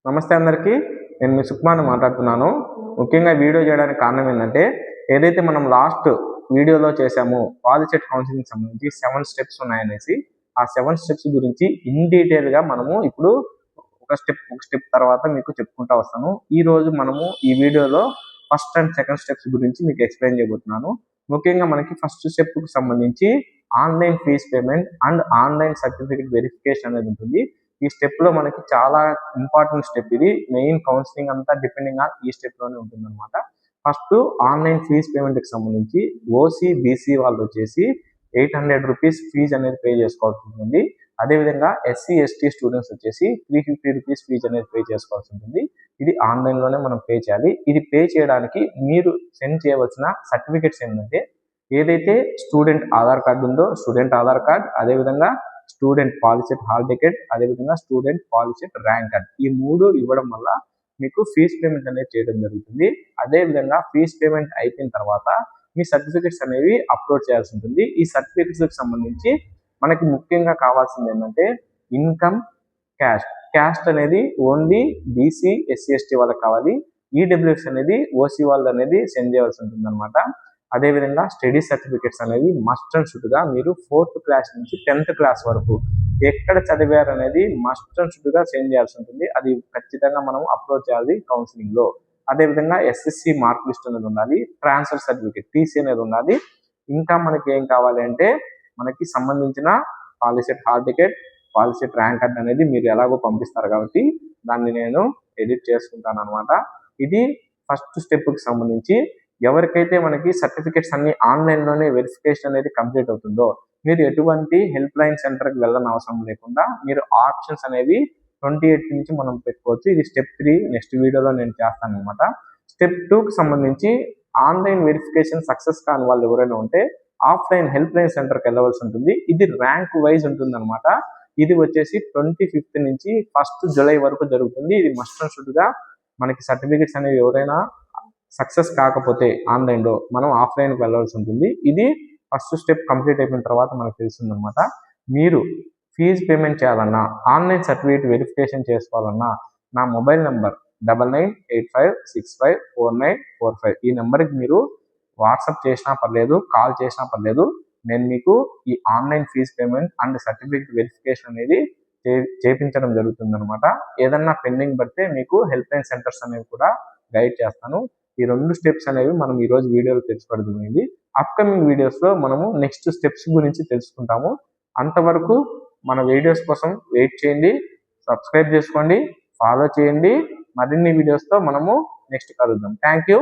నమస్తే అందరికీ. నేను మీ సుక్మాన్ మాట్లాడుతున్నాను. ముఖ్యంగా వీడియో చేయడానికి కారణం ఏంటంటే, ఏదైతే మనం లాస్ట్ వీడియోలో చేసామో పాలిసెట్ కౌన్సిలింగ్ సంబంధించి 7 స్టెప్స్ ఉన్నాయనేసి, ఆ 7 స్టెప్స్ గురించి ఇన్ డీటెయిల్గా మనము ఇప్పుడు ఒక స్టెప్ తర్వాత మీకు చెప్పుకుంటా వస్తాను. ఈ రోజు మనము ఈ వీడియోలో ఫస్ట్ అండ్ సెకండ్ స్టెప్స్ గురించి మీకు ఎక్స్ప్లెయిన్ చేయబోతున్నాను. ముఖ్యంగా మనకి ఫస్ట్ స్టెప్కి సంబంధించి online fee payment and online certificate verification అనేది ఉంటుంది. ఈ స్టెప్ లో మనకి చాలా ఇంపార్టెంట్ స్టెప్. ఇది మెయిన్ కౌన్సిలింగ్ అంతా డిపెండింగ్ ఆన్ ఈ స్టెప్ లోనే ఉంటుంది అనమాట. ఫస్ట్ ఆన్లైన్ ఫీజ్ పేమెంట్ కి సంబంధించి ఓసీ బీసీ వాళ్ళు వచ్చేసి 800 రూపీస్ ఫీజ్ అనేది పే చేసుకోవాల్సి ఉంటుంది. అదేవిధంగా ఎస్సీ ఎస్టీ స్టూడెంట్స్ వచ్చేసి 350 రూపీస్ ఫీజ్ అనేది పే చేసుకోవాల్సి ఉంటుంది. ఇది ఆన్లైన్ లోనే మనం పే చేయాలి. ఇది పే చేయడానికి మీరు సెండ్ చేయవలసిన సర్టిఫికెట్స్ ఏంటంటే, ఏదైతే స్టూడెంట్ ఆధార్ కార్డు ఉందో స్టూడెంట్ ఆధార్ కార్డ్, అదేవిధంగా స్టూడెంట్ పాలిసెట్ హాల్ టికెట్, అదేవిధంగా స్టూడెంట్ పాలిసెట్ ర్యాంక్ కార్డ్, ఈ 3 ఇవ్వడం వల్ల మీకు ఫీజ్ పేమెంట్ అనేది చేయడం జరుగుతుంది. అదేవిధంగా ఫీజ్ పేమెంట్ అయిపోయిన తర్వాత మీ సర్టిఫికెట్స్ అనేవి అప్లోడ్ చేయాల్సి ఉంటుంది. ఈ సర్టిఫికెట్స్కి సంబంధించి మనకి ముఖ్యంగా కావాల్సింది ఏంటంటే ఇన్కమ్, క్యాస్ట్ అనేది ఓన్లీ బీసీ ఎస్సీ ఎస్టీ వాళ్ళకి కావాలి. ఈడబ్ల్యూఎస్ అనేది ఓసీ వాళ్ళు అనేది సెండ్ చేయాల్సి ఉంటుంది అనమాట. అదేవిధంగా స్టడీ సర్టిఫికెట్స్ అనేవి మస్ట్ అండ్ షుడ్గా మీరు 4th క్లాస్ నుంచి 10th క్లాస్ వరకు ఎక్కడ చదివారు అనేది మస్ట్ అండ్ షుడ్గా సెండ్ చేయాల్సి ఉంటుంది. అది ఖచ్చితంగా మనం అప్లోడ్ చేయాలి కౌన్సిలింగ్ లో. అదేవిధంగా ఎస్ఎస్సి మార్క్ లిస్ట్ అనేది ఉండాలి, ట్రాన్స్ఫర్ సర్టిఫికేట్ టీసీ అనేది ఉండాలి. ఇంకా మనకి ఏం కావాలి అంటే, మనకి సంబంధించిన POLYCET hall ticket, POLYCET rank card అనేది మీరు ఎలాగో పంపిస్తారు కాబట్టి దాన్ని నేను ఎడిట్ చేసుకుంటాను అనమాట. ఇది ఫస్ట్ స్టెప్కి సంబంధించి. ఎవరికైతే మనకి సర్టిఫికెట్స్ అన్ని ఆన్లైన్లోనే వెరిఫికేషన్ అనేది కంప్లీట్ అవుతుందో, మీరు ఎటువంటి హెల్ప్ లైన్ సెంటర్కి వెళ్ళని అవసరం లేకుండా మీరు ఆప్షన్స్ అనేవి 28 నుంచి మనం పెట్టుకోవచ్చు. ఇది స్టెప్ 3 నెక్స్ట్ వీడియోలో నేను చేస్తాను అనమాట. స్టెప్ 2కి సంబంధించి ఆన్లైన్ వెరిఫికేషన్ సక్సెస్ కాని వాళ్ళు ఎవరైనా ఉంటే ఆఫ్లైన్ హెల్ప్ లైన్ సెంటర్కి వెళ్ళవలసి ఉంటుంది. ఇది ర్యాంక్ వైజ్ ఉంటుంది అనమాట. ఇది వచ్చేసి 25th నుంచి 1st జూలై వరకు జరుగుతుంది. ఇది మస్ట్ అండ్ షుడ్గా మనకి సర్టిఫికెట్స్ అనేవి ఎవరైనా సక్సెస్ కాకపోతే ఆన్లైన్లో మనం ఆఫ్లైన్కి వెళ్ళాల్సి ఉంటుంది. ఇది ఫస్ట్ స్టెప్ కంప్లీట్ అయిపోయిన తర్వాత మనకు తెలుస్తుంది అనమాట. మీరు ఫీజ్ పేమెంట్ చేయాలన్నా, ఆన్లైన్ సర్టిఫికేట్ వెరిఫికేషన్ చేసుకోవాలన్నా నా మొబైల్ నెంబర్ 9985654945 ఈ నెంబర్కి మీరు వాట్సాప్ చేసినా పర్లేదు, కాల్ చేసినా పర్లేదు. నేను మీకు ఈ online fee payment and certificate verification అనేది చేపించడం జరుగుతుంది అనమాట. ఏదన్నా పెండింగ్ పడితే మీకు హెల్ప్ లైన్ సెంటర్స్ అనేవి కూడా గైడ్ చేస్తాను. ఈ 2 స్టెప్స్ అనేవి మనం ఈ రోజు వీడియోలో తెలుసుకోవడం. అప్కమింగ్ వీడియోస్ లో మనము నెక్స్ట్ స్టెప్స్ గురించి తెలుసుకుంటాము. అంతవరకు మన వీడియోస్ కోసం వెయిట్ చేయండి, సబ్స్క్రైబ్ చేసుకోండి, ఫాలో చేయండి. మరిన్ని వీడియోస్తో మనము నెక్స్ట్ కలుద్దాం. Thank you.